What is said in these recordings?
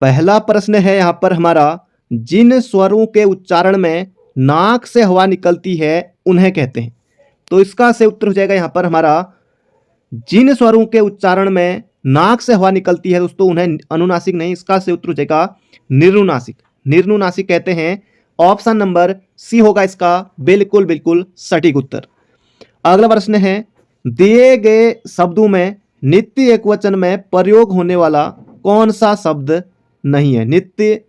पहला प्रश्न है यहाँ पर हमारा, जिन स्वरों के उच्चारण में नाक से हवा निकलती है उन्हें कहते हैं। तो इसका सही उत्तर हो जाएगा यहाँ पर हमारा, जिन स्वरों के उच्चारण में नाक से हवा निकलती है दोस्तों उन्हें अनुनासिक नहीं, इसका सही उत्तर हो जाएगा निर्नुनासिक। निर्नुनासिक कहते हैं। ऑप्शन नंबर सी होगा इसका बिल्कुल बिल्कुल सटीक उत्तर। अगला प्रश्न है, दिए गए शब्दों में नित्य एकवचन में प्रयोग होने वाला कौन सा शब्द नहीं है? नित्य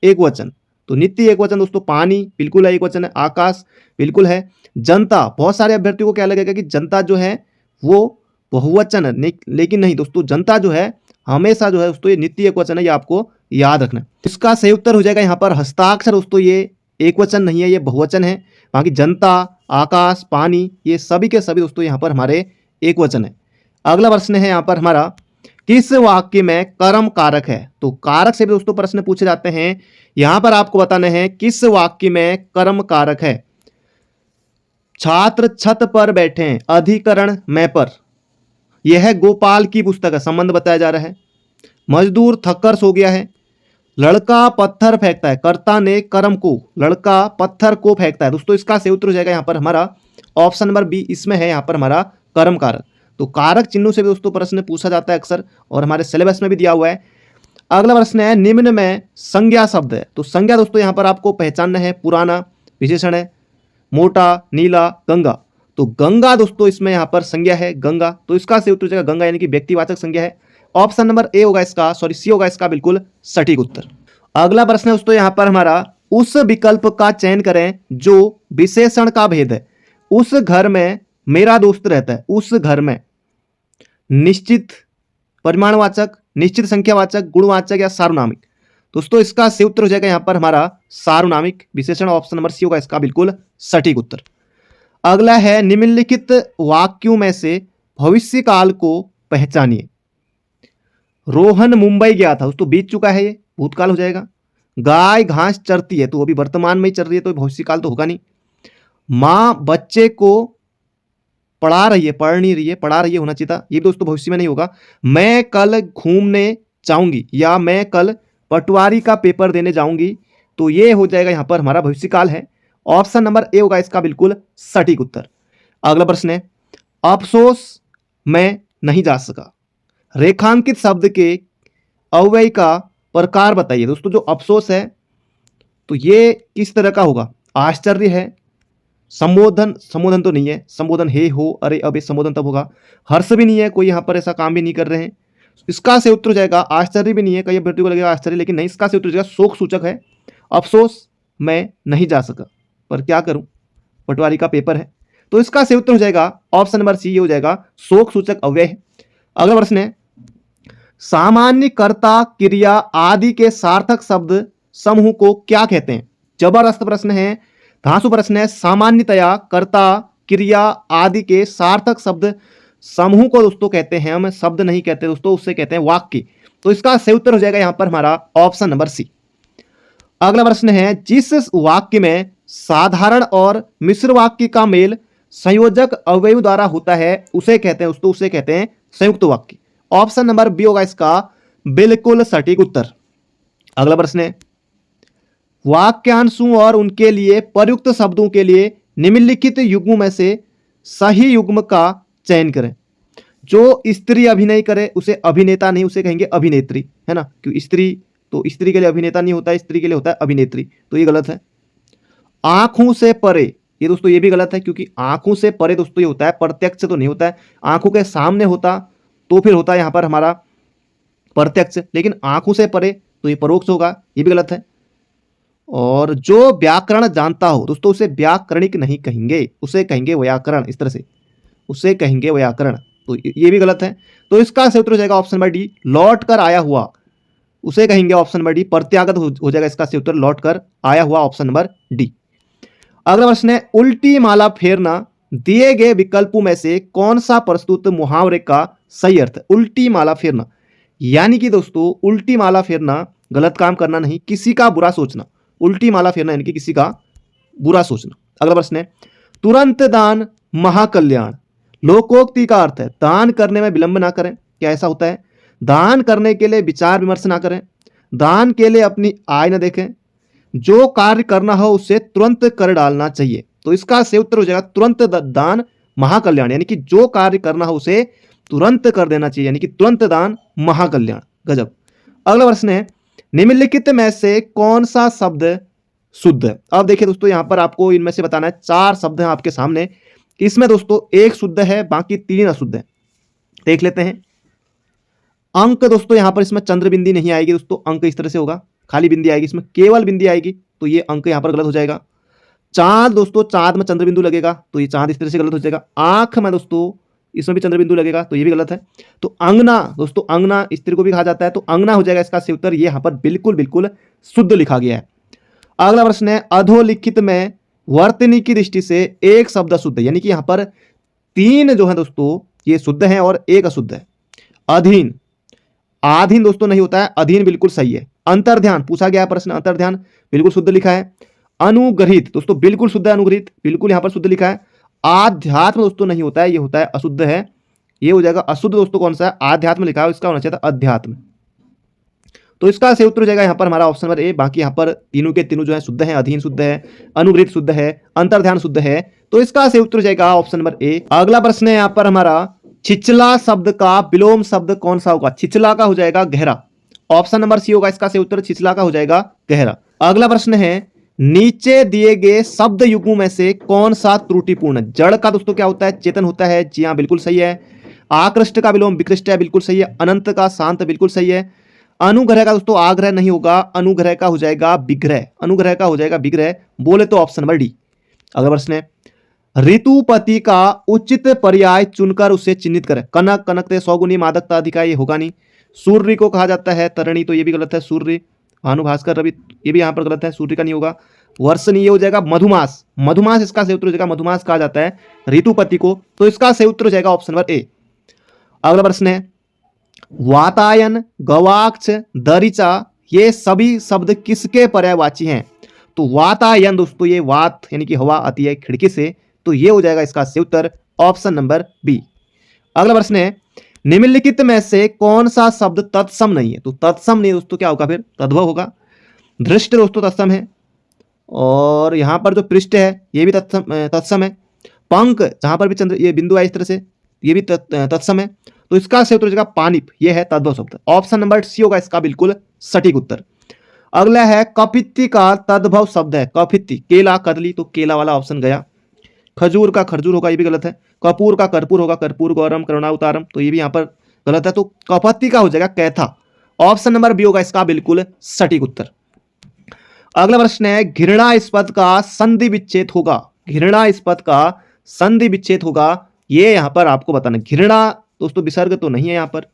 एकवचन, तो नित्य एकवचन दोस्तों पानी बिल्कुल है, एकवचन है। आकाश बिल्कुल है। जनता, बहुत सारे अभ्यर्थियों को क्या लगेगा कि जनता जो है वो बहुवचन है, लेकिन नहीं दोस्तों, जनता जो है हमेशा जो है दोस्तों ये नित्य एकवचन है, ये आपको याद रखना है। इसका सही उत्तर हो जाएगा यहाँ पर हस्ताक्षर दोस्तों, ये एकवचन नहीं है, ये बहुवचन है। बाकी जनता, आकाश, पानी, ये सभी के सभी दोस्तों यहाँ पर हमारे एकवचन है। अगला प्रश्न है यहाँ पर हमारा, किस वाक्य में कर्म कारक है? तो कारक से भी दोस्तों प्रश्न पूछे जाते हैं। यहां पर आपको बताना है किस वाक्य में कर्म कारक है। छात्र छत पर बैठे हैं, अधिकरण मैं पर, यह है गोपाल की पुस्तक है, संबंध बताया जा रहा है। मजदूर थककर सो गया है। लड़का पत्थर फेंकता है, कर्ता ने कर्म को, लड़का पत्थर को फेंकता है। दोस्तों इसका सही उत्तर हो जाएगा यहाँ पर हमारा ऑप्शन नंबर बी, इसमें है यहाँ पर हमारा कर्म कारक। तो कारक चिन्हों से भी दोस्तों प्रश्न पूछा जाता है अक्सर, और हमारे सिलेबस में भी दिया हुआ है। अगला प्रश्न है, निम्न में संज्ञा शब्द है। तो संज्ञा दोस्तों यहाँ पर आपको पहचानना है, पुराना विशेषण है, मोटा, नीला, गंगा। तो गंगा दोस्तों इसमें यहाँ पर संज्ञा है, गंगा। तो इसका सही उत्तर हो जाएगा गंगा, यानी कि व्यक्तिवाचक संज्ञा है। ऑप्शन नंबर ए होगा इसका, सी होगा इसका बिल्कुल सटीक उत्तर। अगला प्रश्न है दोस्तों यहाँ पर हमारा, उस विकल्प का चयन करें जो विशेषण का भेद है। उस घर में मेरा दोस्त रहता है, उस घर में निश्चित परिमाणवाचक, निश्चित संख्यावाचक, गुणवाचक या सार्वनामिक। दोस्तों इसका सही उत्तर हो जाएगा यहाँ पर हमारा सार्वनामिक विशेषण। ऑप्शन नंबर सी होगा इसका बिल्कुल सटीक उत्तर। अगला है, निम्नलिखित वाक्यों में से भविष्य काल को पहचानिए। रोहन मुंबई गया था, दोस्तों बीत चुका है, ये भूतकाल हो जाएगा। गाय घास चरती है, तो अभी वर्तमान में ही चल रही है, तो भविष्य काल तो होगा नहीं। माँ बच्चे को पढ़ा रही है, पढ़ नहीं रही है, पढ़ा रही है होना चाहिए था, ये दोस्तों भविष्य में नहीं होगा। मैं कल घूमने जाऊंगी, या मैं कल पटवारी का पेपर देने जाऊंगी, तो ये हो जाएगा यहाँ पर हमारा भविष्यकाल है। ऑप्शन नंबर ए होगा इसका बिल्कुल सटीक उत्तर। अगला प्रश्न है, अफसोस मैं नहीं जा सका। रेखांकित शब्द के अव्यय का प्रकार बताइए। दोस्तों जो अफसोस है तो ये किस तरह का होगा? आश्चर्य है, संबोधन, संबोधन तो नहीं है, संबोधन हे हो अरे अबे संबोधन तब होगा। हर्ष भी नहीं है, कोई यहाँ पर ऐसा काम भी नहीं कर रहे हैं। इसका से उत्तर हो जाएगा, आश्चर्य भी नहीं है, कई अभ्यर्थी को लगेगा आश्चर्य, लेकिन नहीं, इसका से उत्तर हो जाएगा शोक सूचक है। अफसोस मैं नहीं जा सका, पर क्या करूं, पटवारी का पेपर है। तो इसका से उत्तर हो जाएगा ऑप्शन नंबर सी, ये हो जाएगा शोक सूचक अव्यय है। अगला प्रश्न है, सामान्य कर्ता, क्रिया आदि के सार्थक शब्द समूह को क्या कहते हैं? जबरदस्त प्रश्न है, धांसू प्रश्न है। सामान्यतया कर्ता, क्रिया आदि के सार्थक शब्द समूह को दोस्तों कहते हैं, हम शब्द नहीं कहते दोस्तों, उससे कहते हैं वाक्य। तो इसका सही उत्तर हो जाएगा यहां पर हमारा ऑप्शन नंबर सी। अगला प्रश्न है, जिस वाक्य में साधारण और मिश्र वाक्य का मेल संयोजक अवयव द्वारा होता है उसे कहते हैं दोस्तों, उसे कहते हैं संयुक्त वाक्य। ऑप्शन नंबर बी होगा इसका बिल्कुल सटीक उत्तर। अगला प्रश्न है, वाक्यांशों और उनके लिए प्रयुक्त शब्दों के लिए निम्नलिखित युग्मों में से सही युग्म का चयन करें। जो स्त्री अभिनय करे उसे अभिनेता नहीं, उसे कहेंगे अभिनेत्री, है ना, क्योंकि स्त्री तो स्त्री के लिए अभिनेता नहीं होता है, स्त्री के लिए होता है अभिनेत्री, तो ये गलत है। आंखों से परे, ये दोस्तों ये भी गलत है, क्योंकि आंखों से परे दोस्तों ये होता है प्रत्यक्ष, तो नहीं होता है। आंखों के सामने होता तो फिर होता है यहां पर हमारा प्रत्यक्ष, लेकिन आंखों से परे तो ये परोक्ष होगा, ये भी गलत है। और जो व्याकरण जानता हो दोस्तों उसे व्याकरणिक नहीं कहेंगे, उसे कहेंगे व्याकरण, इस तरह से उसे कहेंगे व्याकरण, तो ये भी गलत है। तो इसका सही उत्तर हो जाएगा ऑप्शन नंबर डी, लौट कर आया हुआ, उसे कहेंगे ऑप्शन नंबर डी, प्रत्यागत हो जाएगा इसका सही उत्तर, लौट कर आया हुआ, ऑप्शन नंबर डी। अगला प्रश्न है, उल्टी माला फेरना दिए गए विकल्पों में से कौन सा प्रस्तुत मुहावरे का सही अर्थ है? उल्टी माला फेरना, यानी कि दोस्तों उल्टी माला फेरना गलत काम करना नहीं, किसी का बुरा सोचना। उल्टी माला फेरना यानी कि किसी का बुरा सोचना। अगला प्रश्न है, तुरंत दान महाकल्याण, लोकोक्ति का अर्थ है दान करने में विलंब ना करें, क्या ऐसा होता है? दान करने के लिए विचार विमर्श ना करें, दान के लिए अपनी आय न देखें, जो कार्य करना हो उसे तुरंत कर डालना चाहिए। तो इसका सही उत्तर हो जाएगा तुरंत दान महाकल्याण, यानी कि जो कार्य करना हो उसे तुरंत कर देना चाहिए, यानी कि तुरंत दान महाकल्याण। गजब। अगला प्रश्न है, निम्नलिखित में से कौन सा शब्द शुद्ध है? अब देखिए दोस्तों, यहां पर आपको इनमें से बताना है, 4 शब्द हैं आपके सामने, इसमें दोस्तों एक शुद्ध है, बाकी 3 अशुद्ध है। देख लेते हैं। अंक दोस्तों यहां पर इसमें चंद्र बिंदी नहीं आएगी दोस्तों, अंक इस तरह से होगा, खाली बिंदी आएगी, इसमें केवल बिंदी आएगी, तो ये अंक यहां पर गलत हो जाएगा। चांद दोस्तों, चांद में चंद्र बिंदु लगेगा, तो ये चांद इस तरह से गलत हो जाएगा। आंख में दोस्तों इसमें भी चंद्र बिंदु लगेगा, तो ये भी गलत है। तो अंगना दोस्तों, अंगना स्त्री को भी कहा जाता है, तो अंगना हो जाएगा इसका सही उत्तर। ये यहां पर बिल्कुल बिल्कुल शुद्ध लिखा गया है। अगला प्रश्न है, अधोलिखित में वर्तनी की दृष्टि से एक शब्द अशुद्ध है, यानी कि यहां पर 3 जो है दोस्तों ये शुद्ध है और एक अशुद्ध है। अधीन, आधीन दोस्तों नहीं होता है, अधीन बिल्कुल सही है। अंतर्ध्यान पूछा गया प्रश्न, अंतर्ध्यान बिल्कुल शुद्ध लिखा है। अनुग्रहित दोस्तों बिल्कुल शुद्ध है, अनुग्रहित बिल्कुल यहां पर शुद्ध लिखा है। आध्यात्म दोस्तों नहीं होता है, ये होता है अशुद्ध है, ये हो जाएगा अशुद्ध दोस्तों। कौन सा है? आध्यात्म लिखा है, इसका होना चाहिए था अध्यात्म। तो इसका सही उत्तर हो जाएगा यहाँ पर हमारा ऑप्शन नंबर ए। बाकी यहाँ पर तीनों के तीनों जो है शुद्ध है, अधीन शुद्ध है, अनुग्रहित शुद्ध है, अंतर्ध्यान शुद्ध है, तो इसका सही उत्तर हो जाएगा ऑप्शन नंबर ए। अगला प्रश्न है यहाँ पर हमारा, छिछला शब्द का विलोम शब्द कौन सा होगा? छिछला का हो जाएगा गहरा, ऑप्शन नंबर सी होगा इसका सही उत्तर, छिछला का हो जाएगा गहरा। अगला प्रश्न है, नीचे दिए गए शब्द युग्मों में से कौन सा त्रुटिपूर्ण है? जड़ का दोस्तों क्या होता है? चेतन होता है, जी हाँ बिल्कुल सही है। आकृष्ट का विलोम विकृष्ट है, बिल्कुल सही है। अनंत का शांत, बिल्कुल सही है। अनुग्रह का दोस्तों आग्रह नहीं होगा, अनुग्रह का हो जाएगा विग्रह, अनुग्रह का हो जाएगा विग्रह, बोले तो ऑप्शन नंबर डी। अगला प्रश्न है, ऋतुपति का उचित पर्याय चुनकर उसे चिन्हित करें। कनक, कनकते, सौगुनी, मादकता, अधिका, ये होगा नहीं। सूर्य को कहा जाता है तरणी, तो ये भी गलत है। सूर्य, भानु, भास्कर, रवि, ये भी यहाँ पर गलत है, सूर्य का नहीं होगा। वर्षनी, ये हो जाएगा मधुमास, मधुमास इसका सही उत्तर हो जाएगा, मधुमास कहा जाता है ऋतुपति को, तो इसका सही उत्तर हो जाएगा ऑप्शन नंबर ए। अगला प्रश्न है, वातायन, गवाक्ष, दरिचा, ये सभी शब्द किसके पर्यायवाची हैं? तो वातायन दोस्तों, ये वात यानी कि हवा आती है खिड़की से, तो ये हो जाएगा इसका सही उत्तर ऑप्शन नंबर बी। अगला प्रश्न है, निम्नलिखित में से कौन सा शब्द तत्सम नहीं है? तो तत्सम नहीं दोस्तों क्या होगा फिर? तद्भव होगा। दृष्ट दोस्तों तत्सम है, और यहां पर जो पृष्ठ है ये भी तत्सम है। पंख, जहां पर भी चंद्र ये बिंदु है इस तरह से, ये भी तत्सम है, तो इसका सही उत्तर हो जाएगा पानिप, ये है तद्भव शब्द, ऑप्शन नंबर सी होगा इसका बिल्कुल सटीक उत्तर। अगला है, कपित्ती का तद्भव शब्द है। कपित्ती, केला, कदली, तो केला वाला ऑप्शन गया। खजूर का खरजूर होगा, ये भी गलत है। कपूर का कर्पूर होगा, कर्पूर गौरम, करुणावतारम, तो ये भी यहाँ पर गलत है। तो कपत्ती का हो जाएगा कैथा, ऑप्शन नंबर बी होगा इसका बिल्कुल सटीक उत्तर। अगला प्रश्न है, घृणास्पद का संधि विच्छेद होगा। घृणास्पद का संधि विच्छेद होगा, ये यहां पर आपको बताना। घृणा दोस्तों विसर्ग तो नहीं है यहां पर।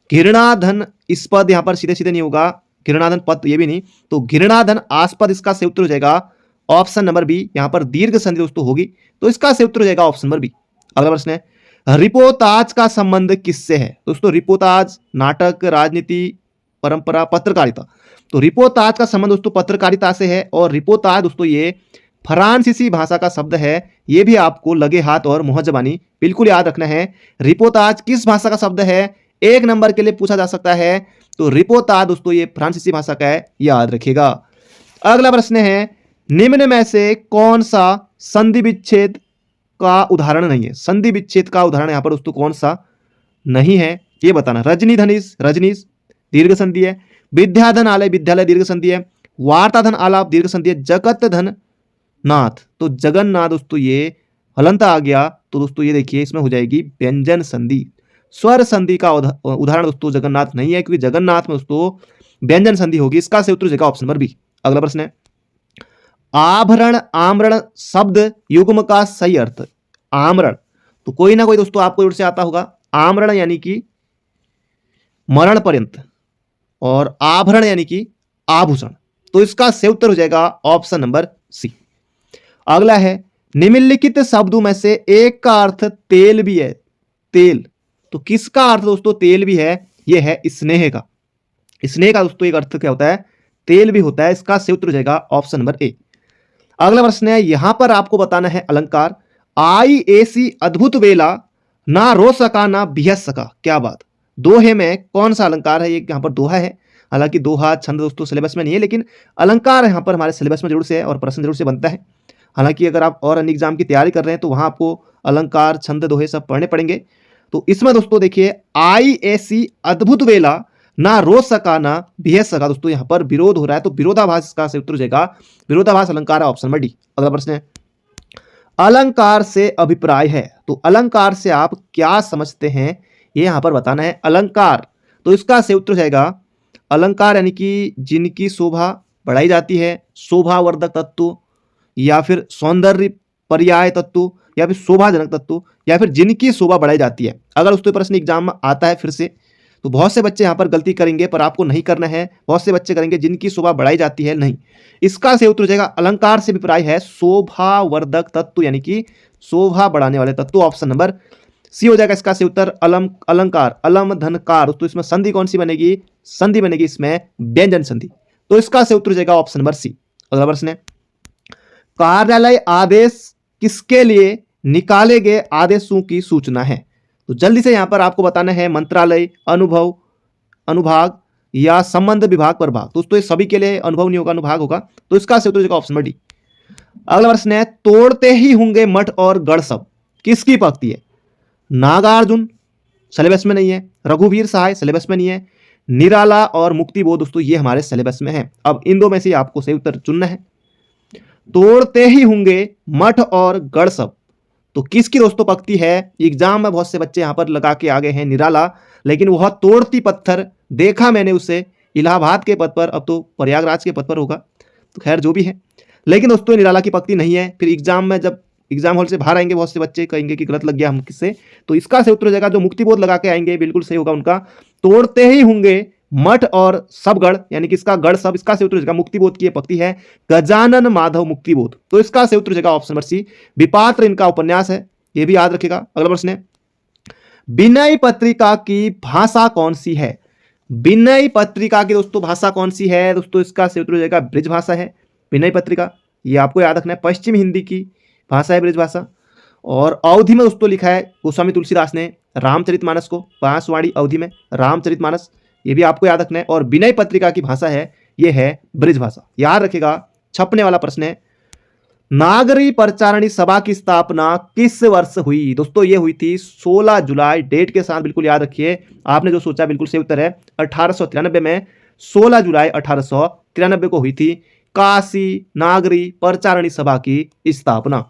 घृणाधन स्पद यहां पर सीधे सीधे नहीं होगा, घृणाधन पद ये भी नहीं, तो घृणाधन आस्पद इसका सही उत्तर हो जाएगा ऑप्शन नंबर बी। यहां पर दीर्घ संधि दोस्तों होगी, तो इसका सही उत्तर हो जाएगा ऑप्शन नंबर बी। अगला प्रश्न है, रिपोताज का संबंध किससे है? दोस्तों रिपोताज नाटक, राजनीति, परंपरा, पत्रकारिता, तो रिपोताज का संबंध दोस्तों पत्रकारिता से है। और रिपोताज दोस्तों ये फ्रांसीसी भाषा का शब्द है, ये भी आपको लगे हाथ और मुंह ज़बानी बिल्कुल याद रखना है। रिपोताज किस भाषा का शब्द है? 1 नंबर के लिए पूछा जा सकता है, तो रिपोताज दोस्तों ये फ्रांसीसी भाषा का है, याद रखिएगा। अगला प्रश्न है, निम्न में से कौन सा संधि विच्छेद का उदाहरण नहीं है? संधि विच्छेद का उदाहरण यहाँ पर दोस्तों कौन सा नहीं है, ये बताना। रजनी धनीश, रजनीश दीर्घ संधि है। विद्याधन आलय, विद्यालय दीर्घ संधि है। वार्ताधन आलाप दीर्घ संधि है। जगत धन नाथ, तो जगन्नाथ दोस्तों ये हलंत आ गया, तो दोस्तों ये देखिए इसमें हो जाएगी व्यंजन संधि। स्वर संधि का उदाहरण दोस्तों जगन्नाथ नहीं है, क्योंकि जगन्नाथ में दोस्तों व्यंजन संधि होगी, इसका सही उत्तर हो जाएगा ऑप्शन नंबर बी। अगला प्रश्न है, आभरण, आमरण शब्द युग्म का सही अर्थ। आमरण, तो कोई ना कोई दोस्तों आपको जरूर से आता होगा। आमरण यानी कि मरण पर्यंत, और आभरण यानी कि आभूषण, तो इसका सही उत्तर हो जाएगा ऑप्शन नंबर सी। अगला है, निम्नलिखित शब्दों में से एक का अर्थ तेल भी है। तेल, तो किसका अर्थ दोस्तों तेल भी है? यह है स्नेह का। स्नेह का दोस्तों एक अर्थ क्या होता है? तेल भी होता है, इसका सही उत्तर हो जाएगा ऑप्शन नंबर ए। अगला प्रश्न है, यहां पर आपको बताना है अलंकार। आई ऐसी अद्भुत वेला, ना रो सका ना बिहस सका। क्या बात, दोहे में कौन सा अलंकार है? ये यहां पर दोहा है। हालांकि दोहा छंद दोस्तों सिलेबस में नहीं है, लेकिन अलंकार यहाँ पर हमारे सिलेबस में जरूर से है और प्रश्न जरूर से बनता है। हालांकि अगर आप और अन्य एग्जाम की तैयारी कर रहे हैं तो वहाँ आपको अलंकार, छंद, दोहे सब पढ़ने पड़ेंगे। तो इसमें दोस्तों देखिए, आई ऐसी अद्भुत वेला ना रो सका ना बिह सका। दोस्तों यहाँ पर विरोध हो रहा है, तो विरोधाभास इसका से उत्तर हो जाएगा विरोधाभास अलंकार है, ऑप्शन नंबर डी। अगला प्रश्न है, अलंकार से अभिप्राय है। तो अलंकार से आप क्या समझते हैं ये यहाँ पर बताना है। अलंकार, तो इसका से उत्तर हो जाएगा अलंकार यानी कि जिनकी शोभा बढ़ाई जाती है, शोभावर्धक तत्व या फिर सौंदर्य पर्याय तत्व या फिर शोभाजनक तत्व या फिर जिनकी शोभा बढ़ाई जाती है। अगर उस पर प्रश्न एग्जाम में आता है फिर से, तो बहुत से बच्चे यहाँ पर गलती करेंगे, पर आपको नहीं करना है। बहुत से बच्चे करेंगे जिनकी शोभा बढ़ाई जाती है, नहीं। इसका से उत्तर हो जाएगा अलंकार से अभिप्राय है शोभावर्धक तत्व यानी कि शोभा बढ़ाने वाले तत्व, ऑप्शन नंबर सी हो जाएगा इसका से उत्तर। अलंकार, अलम धनकार, तो इसमें संधि कौन सी बनेगी, संधि बनेगी इसमें व्यंजन संधि, तो इसका से उत्तर हो जाएगा ऑप्शन नंबर सी। अगला प्रश्न है, कार्यालय आदेश किसके लिए निकाले गए आदेशों की सूचना है। तो जल्दी से यहां पर आपको बताना है मंत्रालय, अनुभव, अनुभाग या संबंध विभाग, प्रभाग। दोस्तों ये सभी के लिए अनुभव नहीं होगा, अनुभाग होगा, तो इसका से उत्तर हो जाएगा ऑप्शन नंबर डी। अगला प्रश्न है, तोड़ते ही होंगे मठ और गढ़ सब, किसकी पंक्ति है। नागार्जुन सिलेबस में नहीं है, रघुवीर सहाय सिलेबस में नहीं है, निराला और मुक्तिबोध दोस्तों ये हमारे सिलेबस में है। अब इन दो में से आपको सही उत्तर चुनना है। तोड़ते ही होंगे मठ और गढ़ सब, तो किसकी दोस्तों पंक्ति है। एग्जाम में बहुत से बच्चे यहां पर लगा के आ गए हैं निराला, लेकिन वह तोड़ती पत्थर देखा मैंने उसे इलाहाबाद के पद पर, अब तो प्रयागराज के पद पर होगा, तो खैर जो भी है, लेकिन दोस्तों निराला की पंक्ति नहीं है। फिर एग्जाम में जब एग्जाम हॉल से बाहर आएंगे बहुत से बच्चे कहेंगे कि गलत लग गया हम किससे, तो इसका से उत्तर हो जाएगा जो मुक्तिबोध लगा के आएंगे, बिल्कुल सही होगा उनका। तोड़ते ही होंगे मठ और सबगढ़ यानी कि इसका गढ़ सब, इसका से उत्तर हो जाएगा मुक्तिबोध की पंक्ति है गजानन माधव मुक्तिबोध, तो इसका से उत्तर हो जाएगा ऑप्शन नंबर सी। विपात्र इनका उपन्यास है, ये भी याद रखेगा। अगला प्रश्न है, विनय पत्रिका की भाषा कौन सी है। विनय पत्रिका की दोस्तों भाषा कौन सी है। दोस्तों इसका से उत्तर हो जाएगा ब्रिज भाषा है विनय पत्रिका, ये आपको याद रखना है। पश्चिम हिंदी की भाषा है ब्रिज भाषा, और अवधि में दोस्तों लिखा है गोस्वामी तुलसीदास ने रामचरितमानस को, बांसवाड़ी अवधि में रामचरितमानस, ये भी आपको याद रखना है। और विनय पत्रिका की भाषा है ये है ब्रिज भाषा, याद रखेगा। छपने वाला प्रश्न है, नागरी प्रचारणी सभा की स्थापना किस वर्ष हुई। दोस्तों ये हुई थी 16 जुलाई, डेट के साथ बिल्कुल याद रखिए। आपने जो सोचा बिल्कुल सही उत्तर है, 1893 में 16 जुलाई 1893 को हुई थी काशी नागरी प्रचारणी सभा की स्थापना।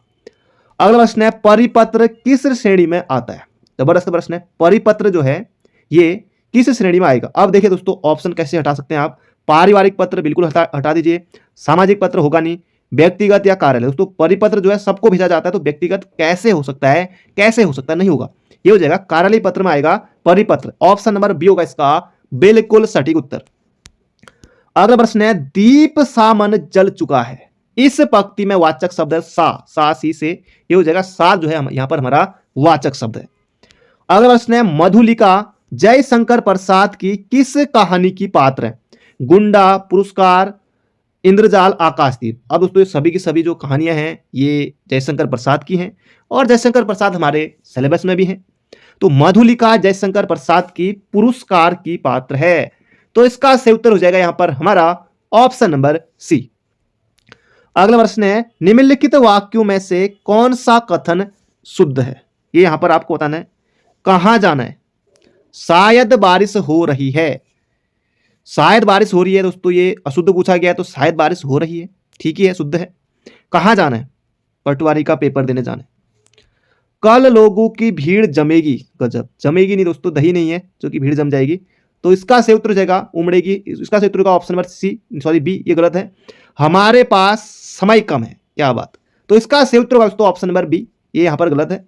अगला प्रश्न है, परिपत्र किस श्रेणी में आता है। जबरदस्त प्रश्न है, परिपत्र जो है ये किस श्रेणी में आएगा। अब देखिए दोस्तों ऑप्शन कैसे हटा सकते हैं आप। पारिवारिक पत्र बिल्कुल हटा दीजिए, सामाजिक पत्र होगा नहीं, व्यक्तिगत या कार्यालय। दोस्तों परिपत्र जो है सबको भेजा जाता है, तो व्यक्तिगत कैसे हो सकता है, कैसे हो सकता है, नहीं होगा, ये हो जाएगा कार्यालय पत्र में आएगा परिपत्र, ऑप्शन नंबर बी होगा इसका बिल्कुल सटीक उत्तर। अगला प्रश्न है, दीप सामन जल चुका है, इस पंक्ति में वाचक शब्द है सा सी से, ये हो जाएगा सा जो है यहां पर हमारा वाचक शब्द है। अगला प्रश्न है, मधुलिका जयशंकर प्रसाद की किस कहानी की पात्र है। गुंडा, पुरस्कार, इंद्रजाल, आकाशदीप। अब दोस्तों ये सभी की सभी जो कहानियां हैं ये जयशंकर प्रसाद की हैं, और जयशंकर प्रसाद हमारे सिलेबस में भी हैं। तो मधुलिका जयशंकर प्रसाद की पुरस्कार की पात्र है, तो इसका सही उत्तर हो जाएगा यहां पर हमारा ऑप्शन नंबर सी। अगला प्रश्न है, निम्नलिखित वाक्यों में से कौन सा कथन शुद्ध है। ये यहां पर आपको बताना है। कहां जाना है, शायद बारिश हो रही है, शायद बारिश हो रही है। दोस्तों ये अशुद्ध पूछा गया है, तो शायद बारिश हो रही है, ठीक ही है, शुद्ध है। कहां जाना है, पटवारी का पेपर देने जाना है। कल लोगों की भीड़ जमेगी, गजब, जमेगी नहीं दोस्तों, दही नहीं है जो कि भीड़ जम जाएगी, तो इसका सही उत्तर हो जाएगा उमड़ेगी, इसका सही उत्तर होगा option number C, sorry B, ये गलत है। हमारे पास समय कम है, क्या बात, तो इसका सही उत्तर होगा दोस्तों ऑप्शन नंबर बी, ये यहां पर गलत है।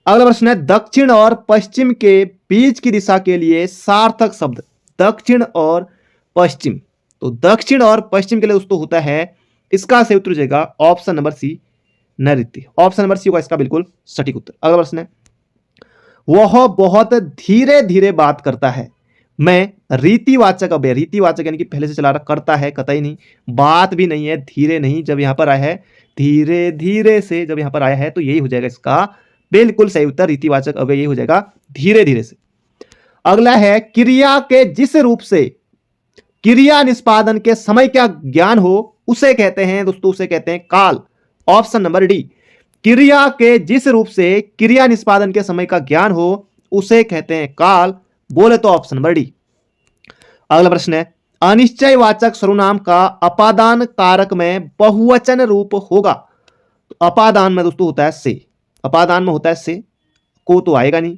अगला प्रश्न है, दक्षिण और पश्चिम के बीच की दिशा के लिए सार्थक शब्द। दक्षिण और पश्चिम, तो दक्षिण और पश्चिम के लिए दोस्तों होता है, इसका सही उत्तर हो जाएगा ऑप्शन नंबर सी नैऋत्य, ऑप्शन नंबर सी होगा इसका बिल्कुल सटीक उत्तर। अगला प्रश्न है, वह बहुत धीरे धीरे बात करता है। मैं रीतिवाचक अव्यय, रीतिवाचक यानी कि पहले से चला रहा, करता है कतई नहीं, बात भी नहीं है, धीरे नहीं, जब यहां पर आया है धीरे धीरे से, जब यहां पर आया है तो यही हो जाएगा इसका बिल्कुल सही उत्तर, रीतिवाचक अव्यय ये हो जाएगा धीरे धीरे से। अगला है, क्रिया के जिस रूप से क्रिया निष्पादन के समय का ज्ञान हो उसे कहते हैं दोस्तों, उसे कहते हैं काल। ऑप्शन नंबर डी, क्रिया के जिस रूप से क्रिया निष्पादन के समय का ज्ञान हो उसे कहते हैं काल। बोले तो ऑप्शन नंबर डी। अगला प्रश्न है, अनिश्चयवाचक सर्वनाम का अपादान कारक में बहुवचन रूप होगा। तो अपादान में दोस्तों होता है से, अपादान में होता है से, को तो आएगा नहीं।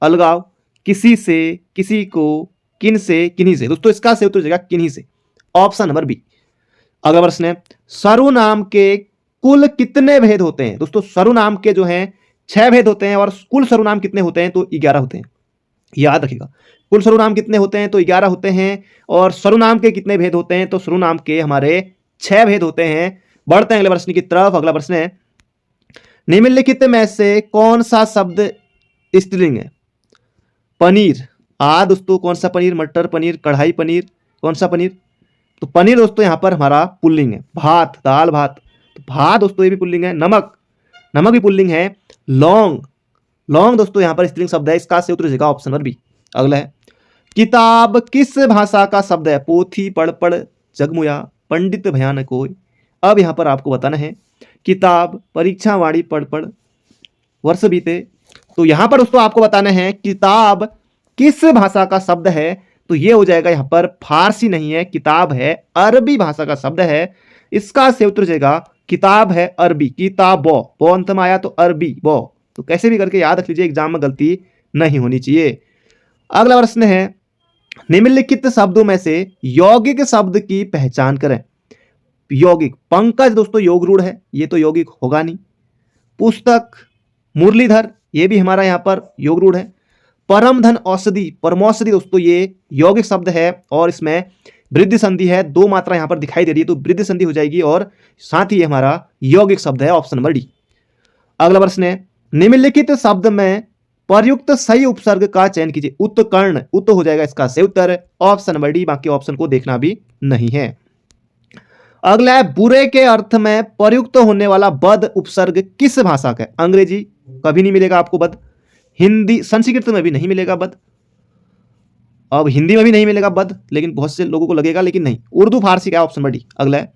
अलगाव, किसी से, किसी को, किन से, किन्हीं से। दोस्तों इसका से उत्तर हो जाएगा किन्हीं से। Option number B. अगला प्रश्न है, सर्वनाम के कुल कितने भेद होते हैं। दोस्तों सर्वनाम के जो हैं 6 भेद होते हैं और कुल सर्वनाम कितने होते हैं तो 11 होते हैं। याद रखिएगा, कुल सर्वनाम कितने होते हैं तो 11 होते हैं और सर्वनाम के कितने भेद होते हैं तो सर्वनाम के हमारे 6 भेद होते हैं। बढ़ते हैं अगले प्रश्न की तरफ। अगला प्रश्न है, निम्नलिखित में से कौन सा शब्द स्त्रीलिंग है। पनीर। दोस्तों कौन सा पनीर, मटर पनीर, कढ़ाई पनीर, कौन सा पनीर। तो पनीर दोस्तों यहां पर हमारा पुल्लिंग है। भात, दाल भात, तो भात दोस्तों ये भी पुल्लिंग है। नमक, नमक भी पुल्लिंग है। लौंग, लौंग दोस्तों यहां पर स्त्रीलिंग शब्द है। इसका से उत्तर हो जाएगा ऑप्शन नंबर बी। अगला है, किताब किस भाषा का शब्द है। पोथी, पढ़, जगमुया, पंडित, भयानक कोई। अब यहां पर आपको बताना है किताब, परीक्षा, वाणी, पढ़, वर्ष बीते। तो यहां पर दोस्तों आपको बताना है किताब किस भाषा का शब्द है। तो ये हो जाएगा यहां पर फारसी नहीं है, किताब है अरबी भाषा का शब्द है। इसका से उत्तर हो जाएगा किताब है अरबी। किताब बो अंत में आया तो अरबी बो। तो कैसे भी करके याद रख लीजिए, एग्जाम में गलती नहीं होनी चाहिए। अगला प्रश्न है, निम्नलिखित शब्दों में से यौगिक शब्द की पहचान करें। यौगिक, पंकज दोस्तों योग रूढ़ है, ये तो यौगिक होगा नहीं। पुस्तक, मुरलीधर, ये भी हमारा यहां पर योग रूढ़ है। परम धन औषधि, परमौषधि दोस्तों ये यौगिक शब्द है और इसमें वृद्धि संधि है, 2 मात्रा यहां पर दिखाई दे रही है तो वृद्धि संधि हो जाएगी और साथ ही हमारा यौगिक शब्द है। Option number D. अगला प्रश्न है, निम्नलिखित शब्द में प्रयुक्त सही उपसर्ग का चयन कीजिए। उत्कर्ण, उत हो जाएगा इसका सही उत्तर। ऑप्शन नंबर डी, बाकी ऑप्शन को देखना भी नहीं है। अगला है, बुरे के अर्थ में प्रयुक्त होने वाला बद उपसर्ग किस भाषा का है। अंग्रेजी, कभी नहीं मिलेगा आपको बद। हिंदी, संस्कृत में भी नहीं मिलेगा बद। अब हिंदी में भी नहीं मिलेगा बद, लेकिन बहुत से लोगों को लगेगा, लेकिन नहीं। उर्दू, फारसी का। Option number D. अगला है,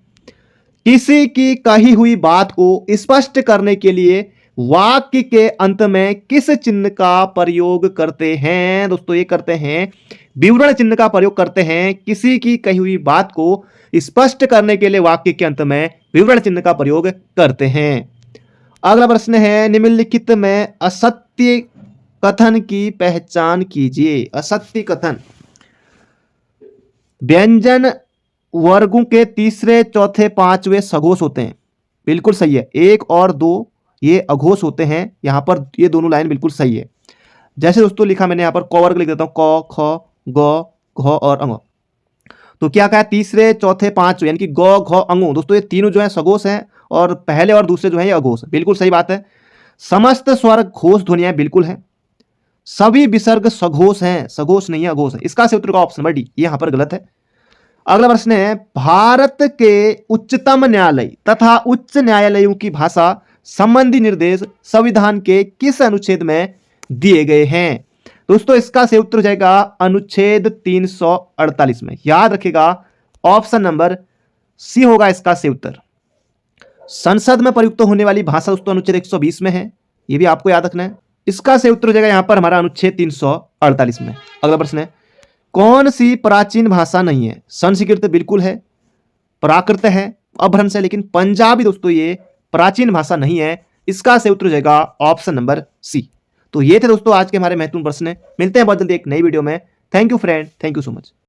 किसी की कही हुई बात को स्पष्ट करने के लिए वाक्य के अंत में किस चिन्ह का प्रयोग करते हैं। दोस्तों ये करते हैं, विवरण चिन्ह का प्रयोग करते हैं। किसी की कही हुई बात को स्पष्ट करने के लिए वाक्य के अंत में विवरण चिन्ह का प्रयोग करते हैं। अगला प्रश्न है, निम्नलिखित में असत्य कथन की पहचान कीजिए। असत्य कथन, व्यंजन वर्गों के तीसरे, चौथे, पांचवें सघोष होते हैं। बिल्कुल सही है। 1 और 2 ये अघोष होते हैं। यहां पर ये दोनों लाइन बिल्कुल सही है। जैसे दोस्तों लिखा मैंने यहां पर क वर्ग लिख देता हूं, क, ख, ग, घ और अंग। तो क्या कहा, तीसरे, चौथे, पांचवें यानी कि ग, घ, अंगो। दोस्तों ये तीनों जो है सघोष हैं और पहले और दूसरे जो है ये अघोष। बिल्कुल सही बात है। समस्त स्वर घोष ध्वनियां बिल्कुल है। सभी विसर्ग सघोष हैं, सघोष नहीं है, अघोष है। इसका से उत्तर का ऑप्शन नंबर डी, ये यहां पर गलत है। अगला प्रश्न है, भारत के उच्चतम न्यायालय तथा उच्च न्यायालयों की भाषा संबंधी निर्देश संविधान के किस अनुच्छेद में दिए गए हैं। दोस्तों इसका से उत्तर हो जाएगा अनुच्छेद 348 में। याद रखिएगा ऑप्शन नंबर सी होगा इसका से उत्तर। संसद में प्रयुक्त होने वाली भाषा दोस्तों अनुच्छेद 120 में है, ये भी आपको याद रखना है। इसका से उत्तर हो जाएगा यहां पर हमारा अनुच्छेद 348 में। अगला प्रश्न है, कौन सी प्राचीन भाषा नहीं है। संस्कृत बिल्कुल है, प्राकृत है, अपभ्रंश है, लेकिन पंजाबी दोस्तों ये प्राचीन भाषा नहीं है। इसका से उत्तर हो जाएगा ऑप्शन नंबर सी। तो ये थे दोस्तों आज के हमारे महत्वपूर्ण प्रश्न। मिलते हैं बहुत जल्दी एक नई वीडियो में। Thank you friend, thank you so much.